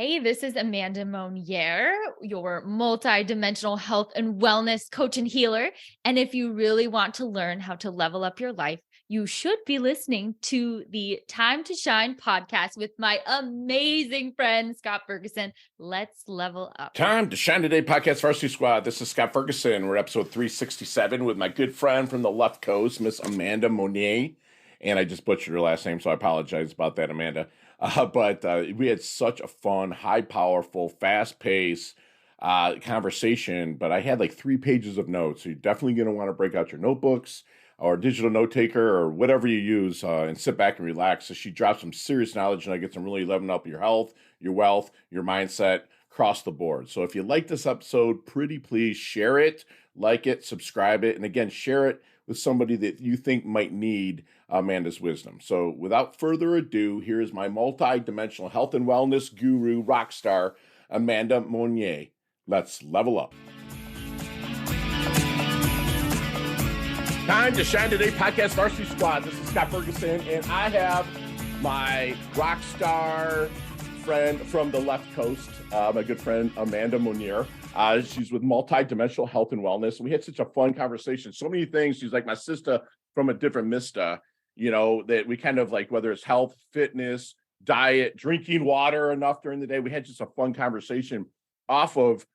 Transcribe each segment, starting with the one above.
Hey, this is Amanda Monnier, your multi-dimensional health and wellness coach and healer. And if you really want to learn how to level up your life, you should be listening to the Time to Shine podcast with my amazing friend, Scott Ferguson. Let's level up. Time to Shine Today podcast Varsity Squad. This is Scott Ferguson. We're episode 367 with my good friend from the left coast, Miss Amanda Monnier. And I just butchered her last name, so I apologize about that, Amanda. But we had such a fun, high powerful, fast paced conversation. But I had like 3 pages of notes. So you're definitely going to want to break out your notebooks or digital note taker or whatever you use and sit back and relax. So she drops some serious knowledge and I get some really leveling up your health, your wealth, your mindset across the board. So if you like this episode, pretty please share it, like it, subscribe it, and again, share it with somebody that you think might need Amanda's wisdom. So without further ado, here is my multi-dimensional health and wellness guru, rock star, Amanda Monnier. Let's level up. Time to Shine Today podcast Varsity Squad. This is Scott Ferguson, and I have my rock star friend from the left coast, my good friend Amanda Monnier. She's with Multi-Dimensional Health and Wellness. We had such a fun conversation. So many things. She's like my sister from a different Mista, that we kind of like, whether it's health, fitness, diet, drinking water enough during the day. We had just a fun conversation off of,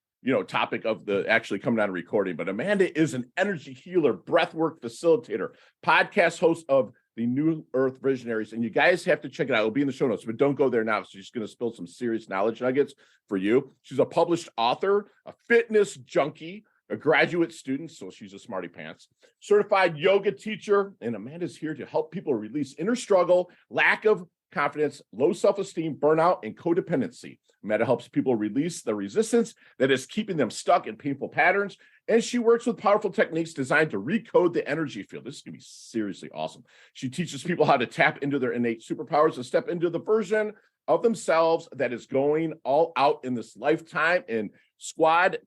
topic of the actually coming out and recording. But Amanda is an energy healer, breathwork facilitator, podcast host of the New Earth Visionaries. And you guys have to check it out. It'll be in the show notes, but don't go there now. So she's going to spill some serious knowledge nuggets for you. She's a published author, a fitness junkie, a graduate student, so she's a smarty pants, certified yoga teacher. And Amanda's here to help people release inner struggle, lack of confidence, low self-esteem, burnout, and codependency. Amanda helps people release the resistance that is keeping them stuck in painful patterns. And she works with powerful techniques designed to recode the energy field. This is going to be seriously awesome. She teaches people how to tap into their innate superpowers and step into the version of themselves that is going all out in this lifetime. And squad,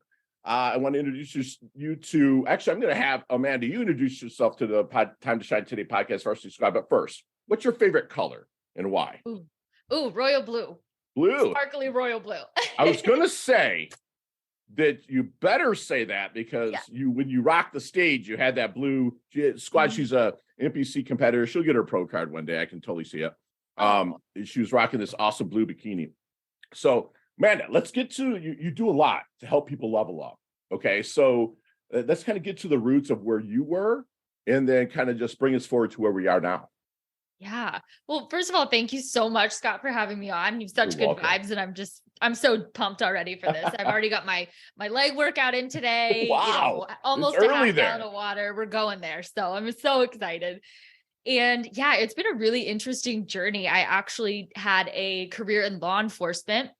I want to introduce you to, actually, I'm going to have Amanda, you introduce yourself to the Time to Shine Today podcast Varsity Squad. But first, what's your favorite color and why? Ooh, royal blue. Blue. Sparkly royal blue. I was going to say that you better say that because when you rock the stage, you had that blue squad. She's a NPC competitor. She'll get her pro card one day. I can totally see it. She was rocking this awesome blue bikini. So, Amanda, let's get to you do a lot to help people level up. Okay, so let's kind of get to the roots of where you were and then kind of just bring us forward to where we are now. Yeah. Well, first of all, thank you so much, Scott, for having me on. You've such You're good welcome. vibes, and I'm so pumped already for this. I've already got my leg workout in today. Wow. Almost It's a half early gallon there. of water. We're going there. So I'm so excited. And yeah, it's been a really interesting journey. I actually had a career in law enforcement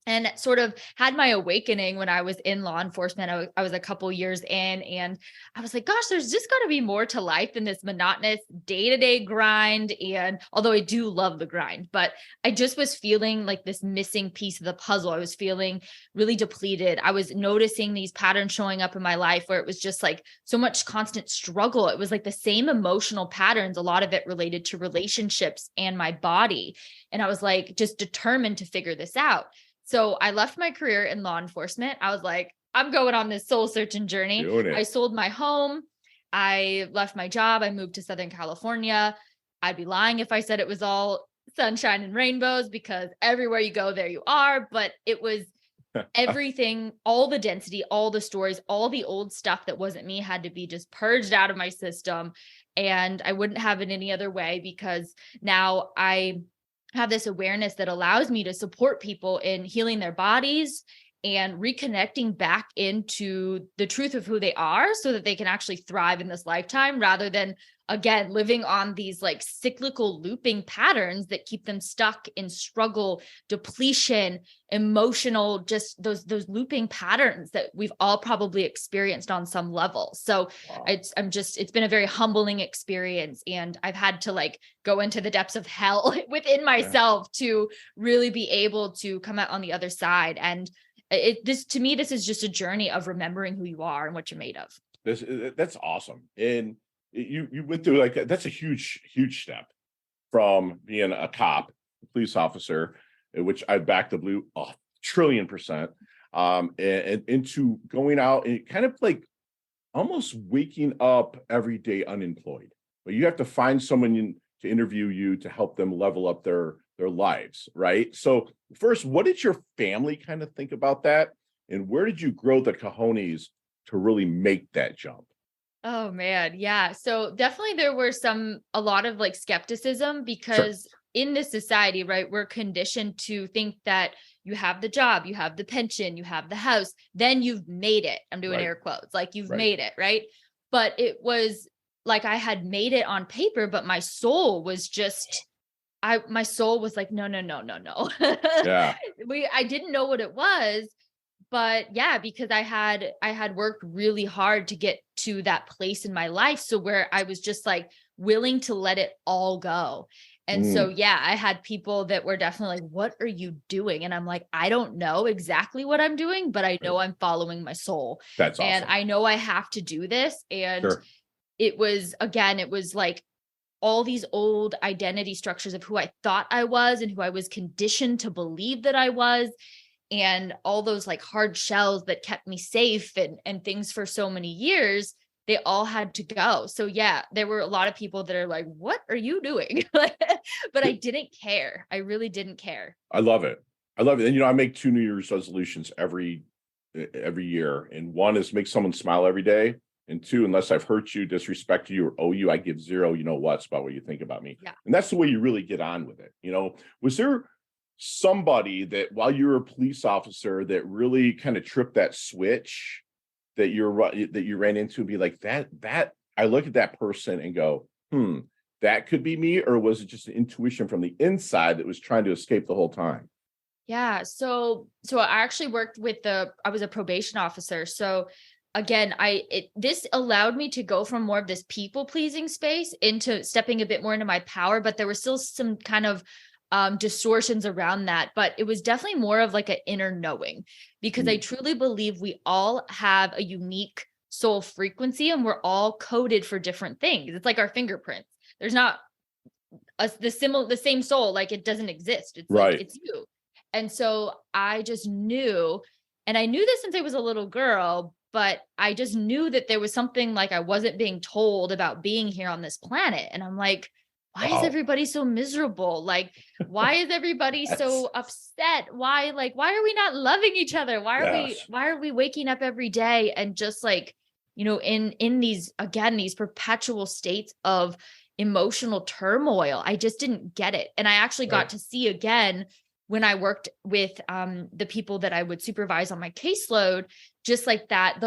and sort of had my awakening when I was in law enforcement. I was a couple years in and I was like, gosh, there's just got to be more to life than this monotonous day-to-day grind. And although I do love the grind, but I just was feeling like this missing piece of the puzzle. I was feeling really depleted. I was noticing these patterns showing up in my life where it was just like so much constant struggle. It was like the same emotional patterns, a lot of it related to relationships and my body. And I was like, just determined to figure this out. So I left my career in law enforcement. I was like, I'm going on this soul searching journey. I sold my home. I left my job. I moved to Southern California. I'd be lying if I said it was all sunshine and rainbows because everywhere you go, there you are. But it was everything, all the density, all the stories, all the old stuff that wasn't me had to be just purged out of my system. And I wouldn't have it any other way because now I have this awareness that allows me to support people in healing their bodies and reconnecting back into the truth of who they are so that they can actually thrive in this lifetime rather than, again, living on these like cyclical looping patterns that keep them stuck in struggle, depletion, emotional, just those looping patterns that we've all probably experienced on some level. So Wow. It's been a very humbling experience. And I've had to like go into the depths of hell within myself to really be able to come out on the other side. And to me, this is just a journey of remembering who you are and what you're made of. That's awesome. And you went through that's a huge step from being a cop, a police officer, which I backed the blue 1,000,000,000,000%, and into going out and kind of like almost waking up every day unemployed. But you have to find someone to interview you to help them level up their lives, right? So first, what did your family kind of think about that? And where did you grow the cojones to really make that jump? Oh man, yeah. So definitely there were a lot of like skepticism Sure. because in this society, right, we're conditioned to think that you have the job, you have the pension, you have the house, then you've made it. I'm doing Right. air quotes, like you've Right. made it, right? But it was like I had made it on paper, but my soul was just my soul was like, no, no, no, no, no. Yeah. I didn't know what it was, but yeah, because I had worked really hard to get to that place in my life. So where I was just like willing to let it all go. And so, Mm, yeah, I had people that were definitely like, what are you doing? And I'm like, I don't know exactly what I'm doing, but I know right. I'm following my soul That's and awesome. I know I have to do this. And Sure. it was like all these old identity structures of who I thought I was and who I was conditioned to believe that I was and all those like hard shells that kept me safe and things for so many years, they all had to go. So yeah, there were a lot of people that are like, what are you doing? But I didn't care. I really didn't care. I love it. I love it. And I make 2 New Year's resolutions every year. And one is make someone smile every day. And two, unless I've hurt you, disrespected you, or owe you, I give zero, what's about what you think about me. Yeah. And that's the way you really get on with it. Was there somebody that while you were a police officer that really kind of tripped that switch that you ran into and be like, that I look at that person and go, that could be me? Or was it just an intuition from the inside that was trying to escape the whole time? Yeah. So I actually worked with I was a probation officer. So again, this allowed me to go from more of this people pleasing space into stepping a bit more into my power, but there were still some kind of distortions around that. But it was definitely more of like an inner knowing because I Mm, truly believe we all have a unique soul frequency and we're all coded for different things. It's like our fingerprints. There's not the same soul, like it doesn't exist. It's like right. it's you. And so I just knew, and I knew this since I was a little girl, but I just knew that there was something like I wasn't being told about being here on this planet. And I'm like, why is Wow. everybody so miserable? Like, why is everybody That's so upset? Why are we not loving each other? yes. Why are we waking up every day and just like, in these, again, these perpetual states of emotional turmoil? I just didn't get it. And I actually got Right. to see again when I worked with the people that I would supervise on my caseload, just like that,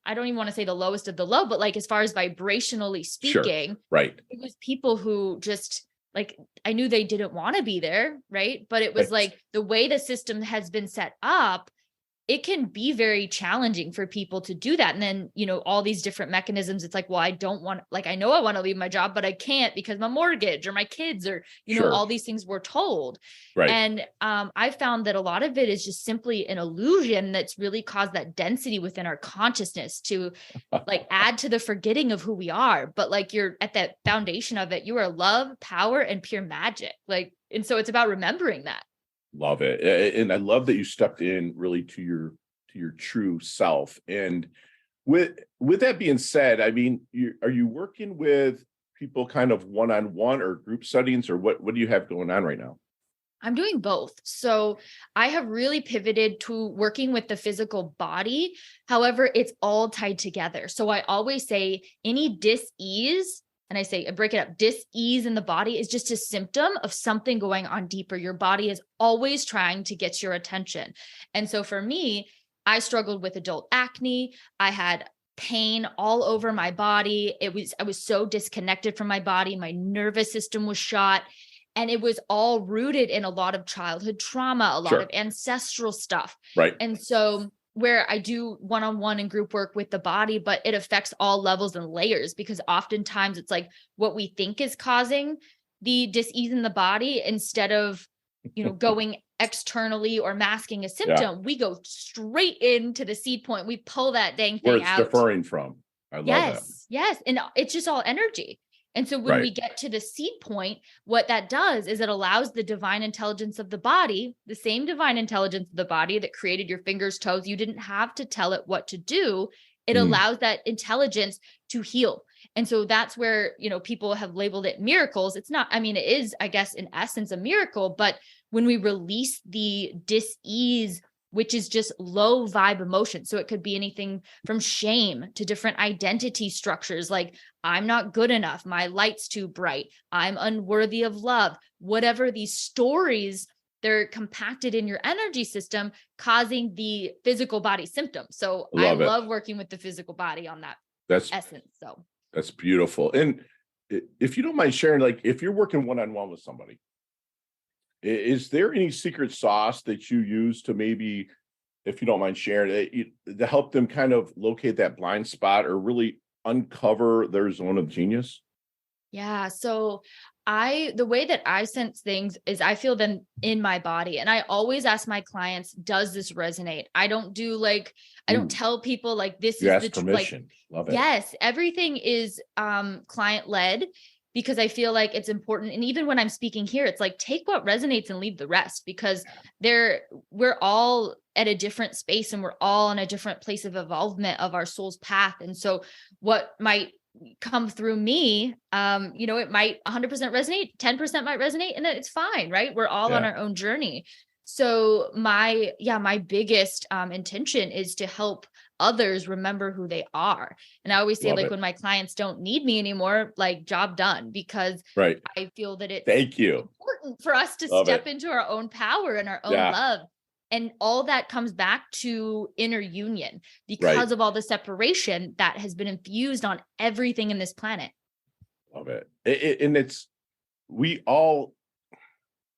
I don't even want to say the lowest of the low, but like as far as vibrationally Sure. speaking, Right. it was people who just like I knew they didn't want to be there, right? But it was Right. like the way the system has been set up, it can be very challenging for people to do that. And then, all these different mechanisms. It's like, well, I don't want, like, I know I want to leave my job, but I can't because my mortgage or my kids or, Sure. all these things we're told. Right. And I found that a lot of it is just simply an illusion that's really caused that density within our consciousness to like add to the forgetting of who we are. But like you're at that foundation of it, you are love, power, and pure magic. Like, and so it's about remembering that. Love it. And I love that you stepped in really to your true self. And with that being said, I mean, are you working with people kind of one-on-one or group settings, or what do you have going on right now? I'm doing both. So I have really pivoted to working with the physical body. However, it's all tied together. So I always say any dis-ease, and I break it up, dis-ease in the body is just a symptom of something going on deeper. Your body is always trying to get your attention. And so for me, I struggled with adult acne. I had pain all over my body. I was so disconnected from my body. My nervous system was shot. And it was all rooted in a lot of childhood trauma, a lot of Sure. ancestral stuff. Right. And so, where I do one-on-one and group work with the body, but it affects all levels and layers because oftentimes it's like what we think is causing the dis-ease in the body instead of, going externally or masking a Yeah. symptom, we go straight into the seed point. We pull that dang Where thing it's out. deferring from. I love that. Yes. Yes. And it's just all energy. And so when we get to the seed point, what that does is it allows the divine intelligence of the body, the same divine intelligence of the body that created your fingers, toes. You didn't have to tell it what to do. It allows that intelligence to heal. And so that's where, people have labeled it miracles. It's not, it is, I guess, in essence, a miracle. But when we release the dis-ease, which is just low vibe emotion. So it could be anything from shame to different identity structures, like I'm not good enough, my light's too bright, I'm unworthy of love, whatever these stories, they're compacted in your energy system, causing the physical body symptoms. So I love working with the physical body on that essence. So that's beautiful. And if you don't mind sharing, like if you're working one-on-one with somebody, is there any secret sauce that you use to maybe, if you don't mind sharing, to help them kind of locate that blind spot or really uncover their zone of genius? Yeah. So the way that I sense things is I feel them in my body. And I always ask my clients, does this resonate? I don't do I don't tell people like this you is ask permission. Love it. Yes. Everything is client led, because I feel like it's important. And even when I'm speaking here, it's like, take what resonates and leave the rest, because we're all at a different space and we're all in a different place of evolvement of our soul's path. And so what might come through me, it might 100% resonate, 10% might resonate, and then it's fine, right? We're all on our own journey. So my biggest intention is to help others remember who they are. And I always say, when my clients don't need me anymore, job done, because I feel that it's important for us to step into our own power and our own love. And all that comes back to inner union because of all the separation that has been infused on everything in this planet. Love it. And we all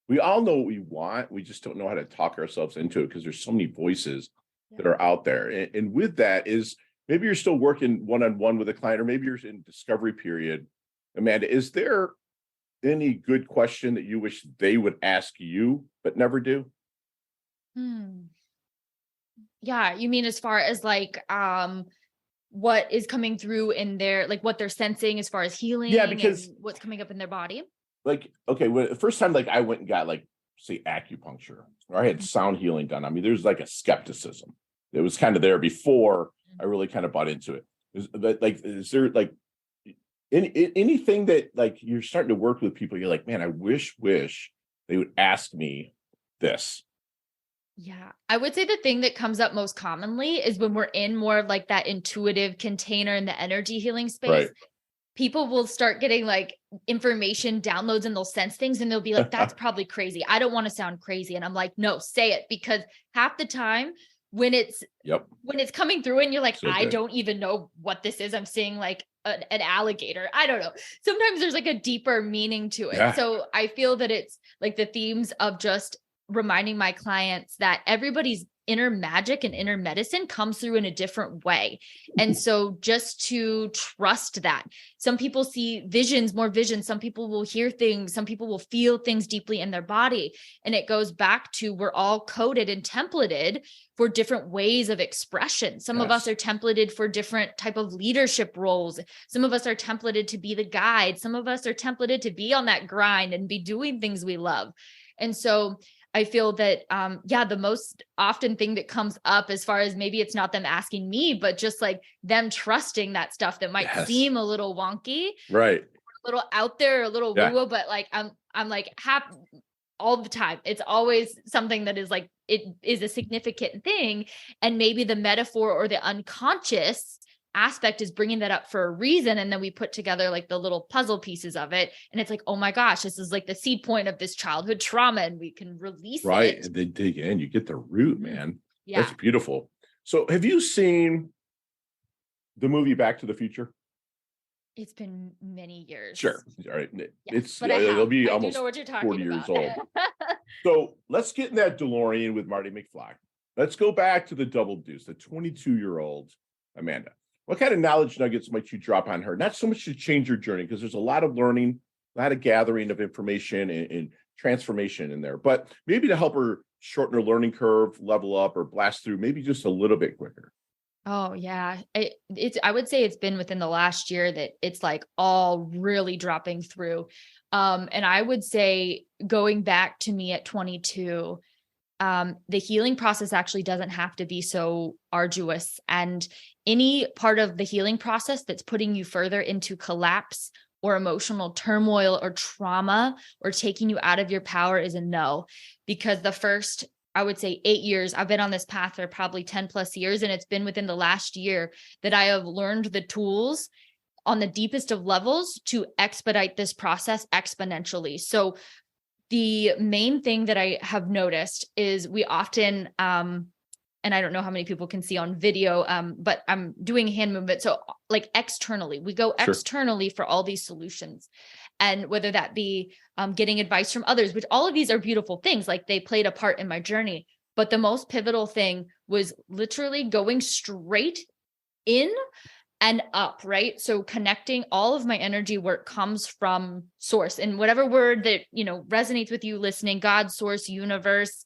know what we want. We just don't know how to talk ourselves into it because there's so many voices that are out there. And with that is, maybe you're still working one-on-one with a client, or maybe you're in discovery period. Amanda, is there any good question that you wish they would ask you, but never do? Yeah. You mean as far as what is coming through in their, what they're sensing as far as healing, because what's coming up in their body? Okay, the first time I went and got say acupuncture, or I had sound healing done. There's a skepticism. It was kind of there before I really kind of bought into it. Is there anything that you're starting to work with people, you're like, man, I wish they would ask me this? Yeah, I would say the thing that comes up most commonly is when we're in more of that intuitive container in the energy healing space. People will start getting information downloads, and they'll sense things, and they'll be like, that's probably crazy. I don't want to sound crazy. And I'm like, no, say it, because half the time when it's coming through and you're like, I don't even know what this is. I'm seeing an alligator. I don't know. Sometimes there's a deeper meaning to it. Yeah. So I feel that it's the themes of just reminding my clients that everybody's inner magic and inner medicine comes through in a different way. And so just to trust that. Some people see more visions. Some people will hear things. Some people will feel things deeply in their body. And it goes back to, we're all coded and templated for different ways of expression. Some of us are templated for different type of leadership roles. Some of us are templated to be the guide. Some of us are templated to be on that grind and be doing things we love. And so I feel that, the most often thing that comes up, as far as maybe it's not them asking me, but just them trusting that stuff that might seem a little wonky, right? A little out there, a little woo-woo, but I'm happy all the time. It's always something that is it is a significant thing. And maybe the metaphor or the unconscious aspect is bringing that up for a reason. And then we put together the little puzzle pieces of it. And it's oh my gosh, this is the seed point of this childhood trauma, and we can release it. Right. And they dig in, you get the root, man. Yeah. That's beautiful. So have you seen the movie Back to the Future? It's been many years. Sure. All right. It'll be almost 40 years old. So let's get in that DeLorean with Marty McFly. Let's go back to the double deuce, the 22-year-old Amanda. What kind of knowledge nuggets might you drop on her? Not so much to change your journey, because there's a lot of learning, a lot of gathering of information and transformation in there, but maybe to help her shorten her learning curve, level up, or blast through maybe just a little bit quicker. Oh yeah. I would say it's been within the last year that it's like all really dropping through. And I would say going back to me at 22, the healing process actually doesn't have to be so arduous. And any part of the healing process that's putting you further into collapse or emotional turmoil or trauma or taking you out of your power is a no. Because the first, I would say 8 years, I've been on this path for probably 10 plus years. And it's been within the last year that I have learned the tools on the deepest of levels to expedite this process exponentially. So the main thing that I have noticed is we often, and I don't know how many people can see on video, but I'm doing hand movement. So like externally, we go Sure. externally for all these solutions. And whether that be getting advice from others, which all of these are beautiful things, like they played a part in my journey. But the most pivotal thing was literally going straight in and up, right? So connecting all of my energy work comes from source, and whatever word that, resonates with you listening, God, source, universe,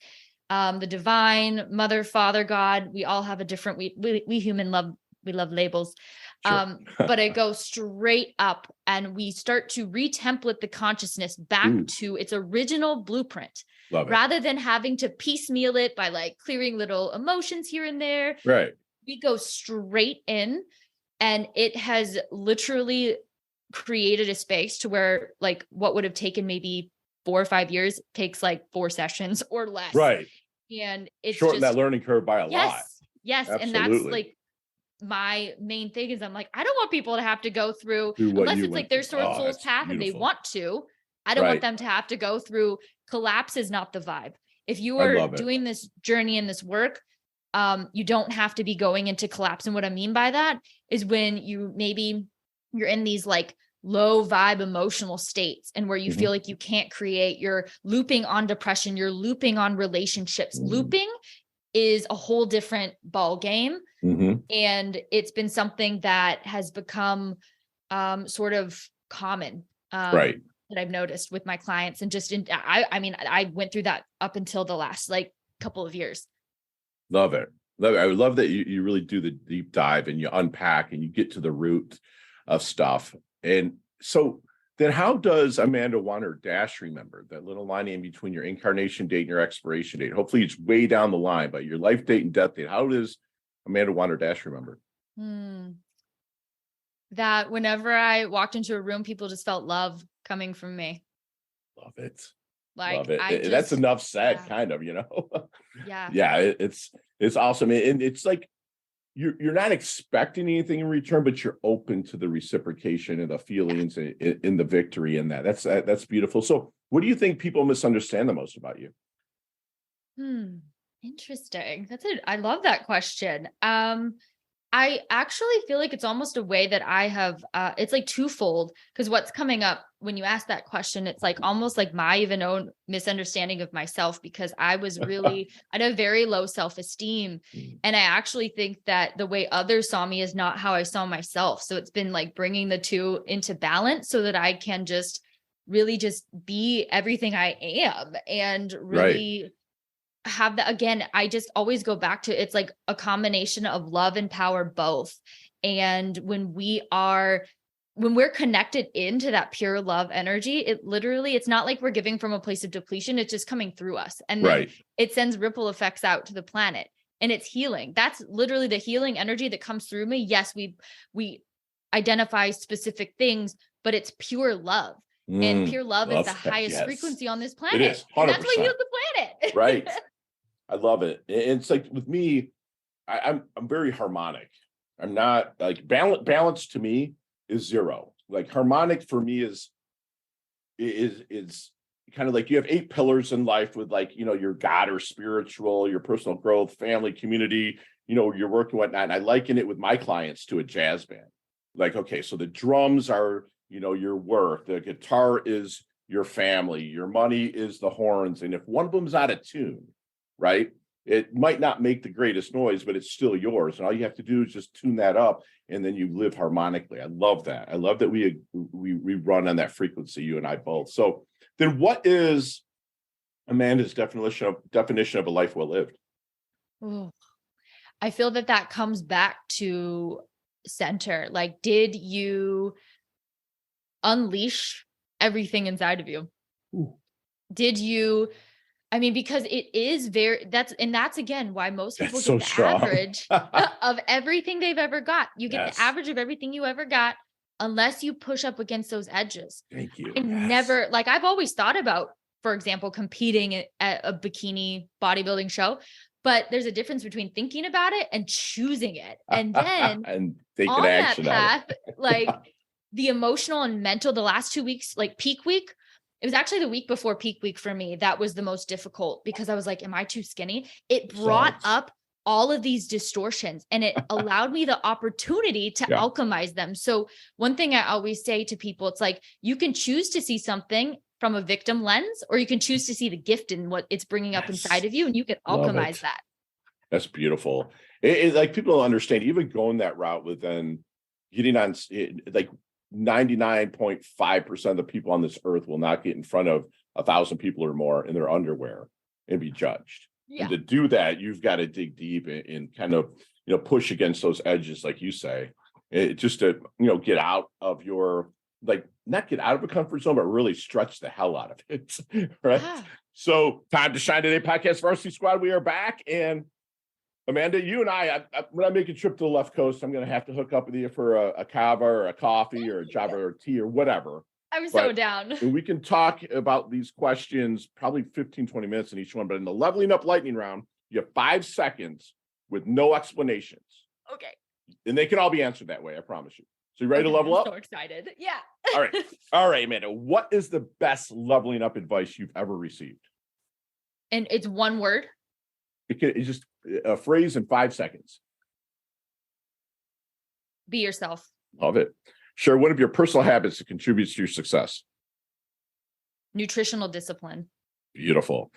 the divine, mother, father, God, we all have a different, we human we love labels. Sure. But I go straight up and we start to retemplate the consciousness back to its original blueprint. Love it. Rather than having to piecemeal it by like clearing little emotions here and there. Right. We go straight in. And it has literally created a space to where like what would have taken maybe 4 or 5 years takes like 4 sessions or less. Right. And it's shorten just, that learning curve by a lot. Yes. Absolutely. And that's like my main thing is I'm like, I don't want people to have to go through unless it's like their soul's path and they want to. I don't want them to have to go through. Collapse is not the vibe. If you are doing this journey and this work, you don't have to be going into collapse. And what I mean by that is when you're in these like low vibe emotional states and where you feel like you can't create, you're looping on depression, you're looping on relationships. Looping is a whole different ball game. And it's been something that has become sort of common. That I've noticed with my clients and just I went through that up until the last like couple of years. Love it. I would love that you really do the deep dive and you unpack and you get to the root of stuff. And so then how does Amanda want her dash remember that little line in between your incarnation date and your expiration date? Hopefully it's way down the line, but your life date and death date, how does Amanda want her dash remember? That whenever I walked into a room, people just felt love coming from me. Love it. Like, love it. That's enough said, kind of, Yeah. It's awesome. And it's like you're not expecting anything in return, but you're open to the reciprocation and the feelings in the victory in that. That's beautiful. So what do you think people misunderstand the most about you? Interesting. That's it. I love that question. I actually feel like it's almost a way that I have, it's like twofold, because what's coming up when you ask that question, it's like almost like my even own misunderstanding of myself, because I was really, I had a very low self-esteem. And I actually think that the way others saw me is not how I saw myself. So it's been like bringing the two into balance so that I can just really just be everything I am and really have that. Again, I just always go back to, it's like a combination of love and power, both. And when we're connected into that pure love energy, it's not like we're giving from a place of depletion. It's just coming through us. And then it sends ripple effects out to the planet, and it's healing. That's literally the healing energy that comes through me. Yes, we identify specific things, but it's pure love. And pure love is the highest frequency on this planet. It is, 100%. And that's what heals the planet. Right. I love it. And it's like with me, I'm very harmonic. I'm not like balance to me is zero. Like harmonic for me is kind of like you have 8 pillars in life with like, your God or spiritual, your personal growth, family, community, your work and whatnot. And I liken it with my clients to a jazz band. Like, okay, so the drums are, your work, the guitar is your family, your money is the horns. And if one of them's out of tune, right, it might not make the greatest noise, but it's still yours. And all you have to do is just tune that up, and then you live harmonically. I love that. I love that we run on that frequency, you and I both. So then what is Amanda's definition of a life well lived? Ooh. I feel that comes back to center. Like, did you unleash everything inside of you? Ooh. Did you, I mean, because it is that's again why most people That's get so the strong. average of everything they've ever got. You get Yes. the average of everything you ever got, unless you push up against those edges. Thank you. I never, like, I've always thought about, for example, competing at a bikini bodybuilding show, but there's a difference between thinking about it and choosing it. And then and taking on that action path, on it. like the emotional and mental, the last 2 weeks, like peak week, it was actually the week before peak week for me. That was the most difficult because I was like, am I too skinny? It brought up all of these distortions and it allowed me the opportunity to alchemize them. So one thing I always say to people, it's like, you can choose to see something from a victim lens, or you can choose to see the gift in what it's bringing up inside of you, and you can alchemize that. That's beautiful. It like, people don't understand, even going that route with then getting on, like 99.5% of the people on this earth will not get in front of 1,000 people or more in their underwear and be judged. Yeah. And to do that, you've got to dig deep and kind of, push against those edges, like you say, just to, get out of your, like, not get out of a comfort zone, but really stretch the hell out of it. Right. Yeah. So, Time to Shine Today podcast, Varsity Squad. We are back. And Amanda, you and I when I make a trip to the left coast, I'm going to have to hook up with you for a kava or a coffee or a java or tea or whatever. I'm so down. We can talk about these questions, probably 15, 20 minutes in each one. But in the leveling up lightning round, you have 5 seconds with no explanations. Okay. And they can all be answered that way, I promise you. So you ready to level up? I'm so excited. Yeah. All right. All right, Amanda. What is the best leveling up advice you've ever received? And it's one word? It's just a phrase in 5 seconds. Be yourself. Love it. Share one of your personal habits that contributes to your success. Nutritional discipline. Beautiful.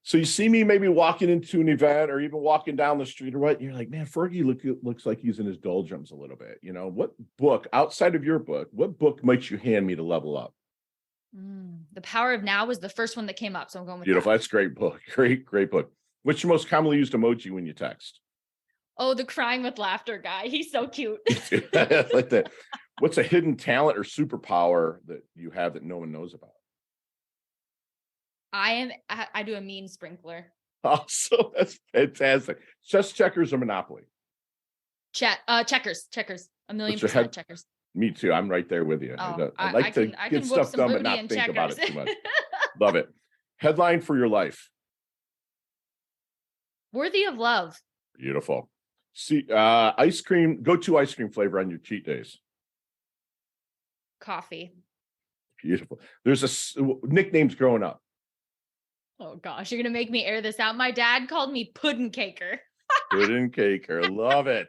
So you see me maybe walking into an event or even walking down the street or what, and you're like, man, Fergie looks like he's in his doldrums a little bit. What book, outside of your book, what book might you hand me to level up? The Power of Now was the first one that came up. So I'm going with Beautiful. that. That's a great book. Great book. What's your most commonly used emoji when you text? Oh, the crying with laughter guy. He's so cute. Like that. What's a hidden talent or superpower that you have that no one knows about? I do a mean sprinkler. Awesome. That's fantastic. Chess, checkers, or Monopoly? Checkers. 1,000,000% checkers. Me too. I'm right there with you. Oh, I like to get stuff done, but not think about it too much. Love it. Headline for your life. Worthy of love. Beautiful. See, ice cream, go-to ice cream flavor on your cheat days. Coffee. Beautiful. There's nicknames growing up. Oh gosh, you're going to make me air this out. My dad called me Puddin' Caker. Puddin' Caker. Love it.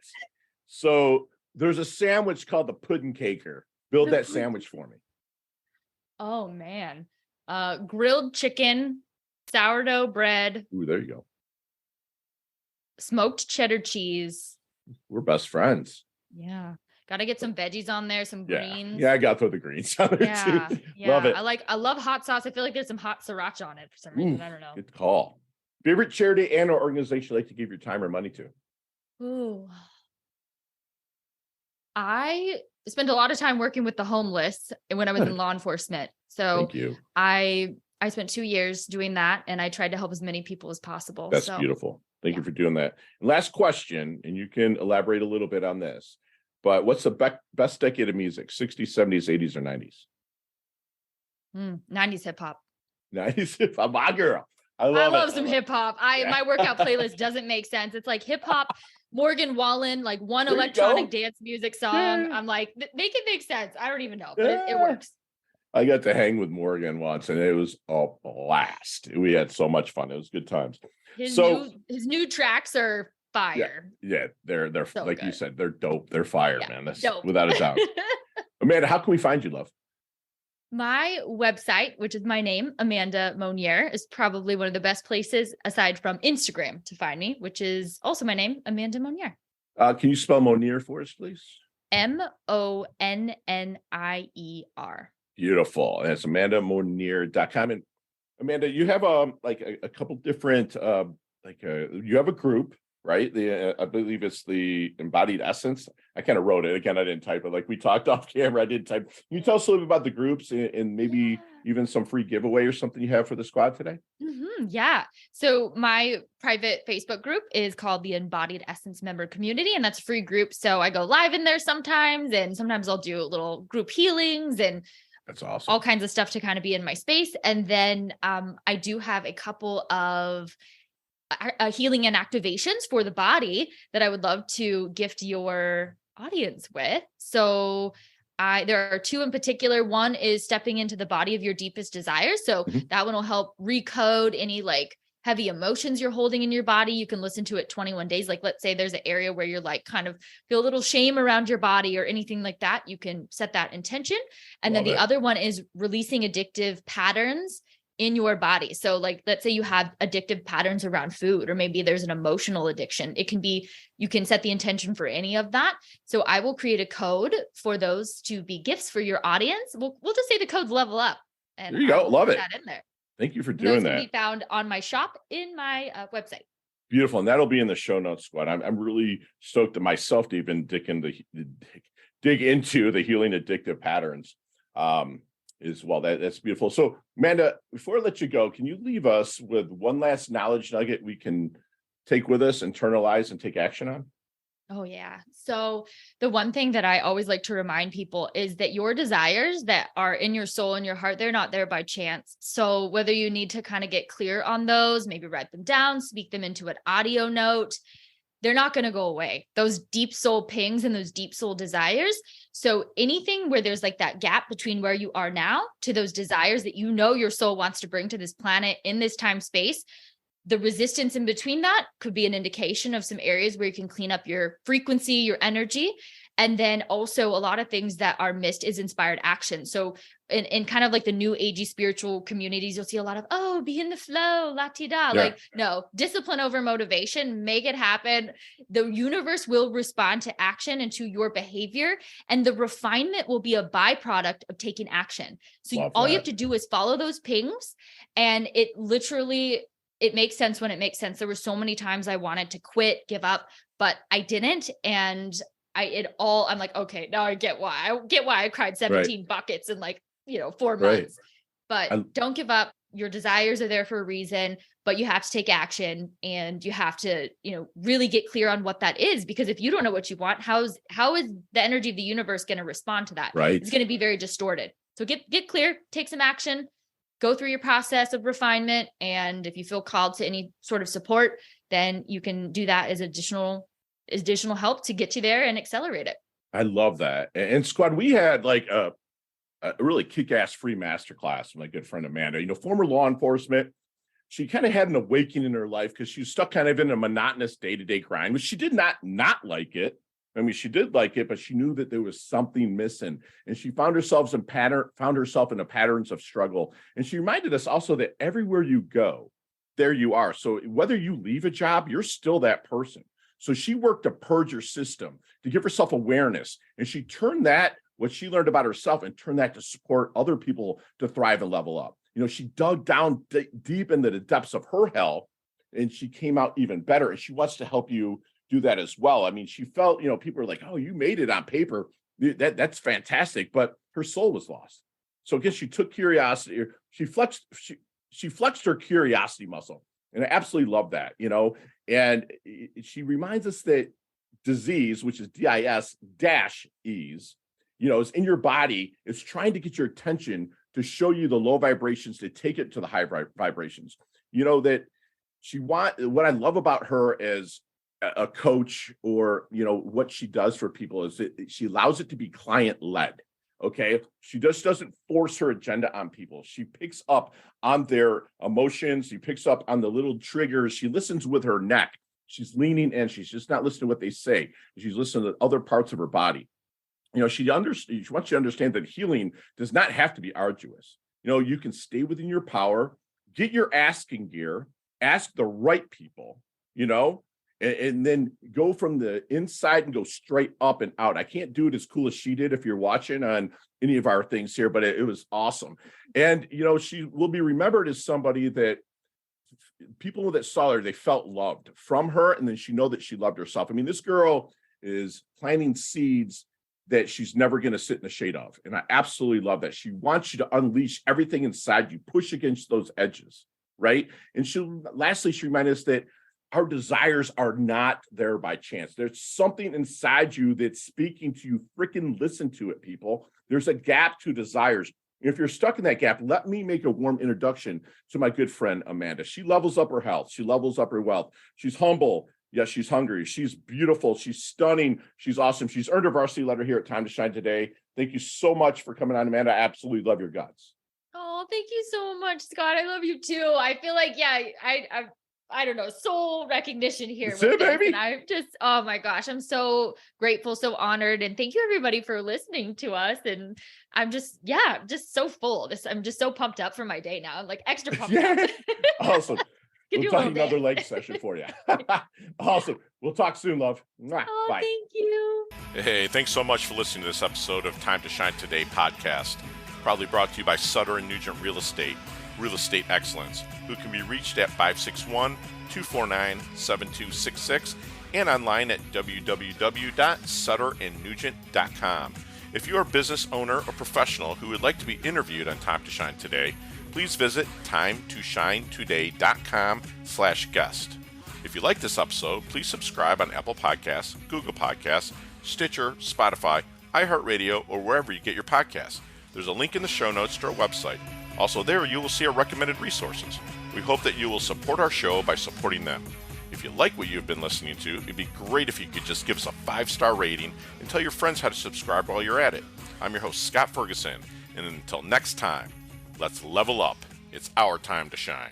So there's a sandwich called the Puddin' Caker. Build that sandwich for me. Oh man. Grilled chicken, sourdough bread. Ooh, there you go. Smoked cheddar cheese. We're best friends. Yeah. Got to get some veggies on there, some greens. Yeah, I got to throw the greens on there too. Yeah. Love it. I love hot sauce. I feel like there's some hot sriracha on it for some reason. I don't know. Good call. Favorite charity and or organization you like to give your time or money to? Ooh. I spent a lot of time working with the homeless when I was in law enforcement. So thank you. I spent 2 years doing that, and I tried to help as many people as possible. That's beautiful. Thank you for doing that. And last question, and you can elaborate a little bit on this, but what's the best decade of music? 60s, 70s, 80s, or 90s? 90s hip hop. 90s hip hop. My girl. I love some hip hop. My workout playlist doesn't make sense. It's like hip hop, Morgan Wallen, like one electronic dance music song. Yeah. I'm like, make it make sense. I don't even know, but it works. I got to hang with Morgan once, and it was a blast. We had so much fun. It was good times. His new tracks are fire. Yeah, they're so like good. You said, they're dope. They're fire, man. That's dope. Without a doubt. Amanda, how can we find you, love? My website, which is my name, Amanda Monnier, is probably one of the best places aside from Instagram to find me, which is also my name, Amanda Monnier. Can you spell Monnier for us, please? Monnier. Beautiful. And it's AmandaMonnier.com. And Amanda, you have a couple different you have a group right? I believe it's the embodied essence. I kind of wrote it. Again, I didn't type it. Like we talked off camera, I didn't type. Can you tell us a little bit about the groups and maybe even some free giveaway or something you have for the squad today? Yeah. So my private Facebook group is called the Embodied Essence Member Community, and that's a free group. So I go live in there sometimes, and sometimes I'll do little group healings and That's awesome. all kinds of stuff to kind of be in my space. And then I do have a couple of healing and activations for the body that I would love to gift your audience with. So there are two in particular. One is stepping into the body of your deepest desires. So that one will help recode any like heavy emotions you're holding in your body. You can listen to it 21 days. Like, let's say there's an area where you're like kind of feel a little shame around your body or anything like that. You can set that intention. And then the other one is releasing addictive patterns in your body. So like, let's say you have addictive patterns around food, or maybe there's an emotional addiction. It can be, you can set the intention for any of that. So I will create a code for those to be gifts for your audience. We'll just say the code's level up. And there you go. Love it. That in there. Thank you for doing that. Can be found on my shop in my website. Beautiful. And that'll be in the show notes, squad. I'm really stoked that myself to even dig into the healing addictive patterns. As well. That's beautiful. So Amanda, before I let you go, can you leave us with one last knowledge nugget we can take with us, internalize, and take action on? Oh, yeah. So the one thing that I always like to remind people is that your desires that are in your soul and your heart, they're not there by chance. So whether you need to kind of get clear on those, maybe write them down, speak them into an audio note, they're not going to go away. Those deep soul pings and those deep soul desires. So anything where there's like that gap between where you are now to those desires that you know your soul wants to bring to this planet in this time space, the resistance in between that could be an indication of some areas where you can clean up your frequency, your energy. And then also a lot of things that are missed is inspired action. So in kind of like the new agey spiritual communities, you'll see a lot of, oh, be in the flow, la-ti-da. Like, no, discipline over motivation, make it happen. The universe will respond to action and to your behavior. And the refinement will be a byproduct of taking action. So all you have to do is follow those pings. And it literally, it makes sense when it makes sense. There were so many times I wanted to quit, give up, but I didn't. And I'm like, okay, now I get why I cried 17 buckets in like, 4 months, but don't give up. Your desires are there for a reason, but you have to take action and you have to, really get clear on what that is, because if you don't know what you want, how is the energy of the universe going to respond to that? Right. It's going to be very distorted. So get clear, take some action, go through your process of refinement. And if you feel called to any sort of support, then you can do that as additional help to get you there and accelerate it. I love that. And squad, we had like a really kick-ass free masterclass with my good friend Amanda, former law enforcement. She kind of had an awakening in her life because she was stuck kind of in a monotonous day-to-day grind, which she did not like it. I mean, she did like it, but she knew that there was something missing, and she found herself in the patterns of struggle. And she reminded us also that everywhere you go, there you are. So whether you leave a job, you're still that person. So she worked to purge her system, to give herself awareness. And she turned that, what she learned about herself, and turned that to support other people to thrive and level up. She dug down deep into the depths of her hell, and she came out even better. And she wants to help you do that as well. I mean, she felt, people were like, oh, you made it on paper. That's fantastic. But her soul was lost. So I guess she took curiosity, she flexed her curiosity muscle. And I absolutely love that, and she reminds us that disease, which is DIS-ease, is in your body. It's trying to get your attention to show you the low vibrations, to take it to the high vibrations. That what I love about her as a coach, or, what she does for people, is that she allows it to be client-led. Okay. She just doesn't force her agenda on people. She picks up on their emotions. She picks up on the little triggers. She listens with her neck. She's leaning in. She's just not listening to what they say. She's listening to other parts of her body. She wants you to understand that healing does not have to be arduous. You can stay within your power, get your asking gear, ask the right people, and then go from the inside and go straight up and out. I can't do it as cool as she did if you're watching on any of our things here, but it was awesome. And, she will be remembered as somebody that people that saw her, they felt loved from her. And then she know that she loved herself. I mean, this girl is planting seeds that she's never going to sit in the shade of. And I absolutely love that. She wants you to unleash everything inside you, push against those edges, right? And lastly, she reminded us that our desires are not there by chance. There's something inside you that's speaking to you. Freaking listen to it, people. There's a gap to desires. If you're stuck in that gap, let me make a warm introduction to my good friend, Amanda. She levels up her health. She levels up her wealth. She's humble. Yes, she's hungry. She's beautiful. She's stunning. She's awesome. She's earned her varsity letter here at Time to Shine today. Thank you so much for coming on, Amanda. I absolutely love your guts. Oh, thank you so much, Scott. I love you too. I feel like, yeah, I don't know, soul recognition here. That's it, baby. And I'm just, oh my gosh, I'm so grateful, so honored. And thank you everybody for listening to us. And I'm just, just so full. I'm just so pumped up for my day now. I'm like extra pumped up. Awesome. We'll talk another leg session for you. Awesome. We'll talk soon, love. Bye. Thank you. Hey, thanks so much for listening to this episode of Time to Shine Today podcast. Proudly brought to you by Sutter & Nugent Real Estate Excellence, who can be reached at 561-249-7266 and online at www.sutterandnugent.com. If you are a business owner or professional who would like to be interviewed on Time to Shine Today, please visit timetoshinetoday.com/guest. If you like this episode, please subscribe on Apple Podcasts, Google Podcasts, Stitcher, Spotify, iHeartRadio, or wherever you get your podcasts. There's a link in the show notes to our website. Also there, you will see our recommended resources. We hope that you will support our show by supporting them. If you like what you've been listening to, it'd be great if you could just give us a 5-star rating and tell your friends how to subscribe while you're at it. I'm your host, Scott Ferguson, and until next time, let's level up. It's our time to shine.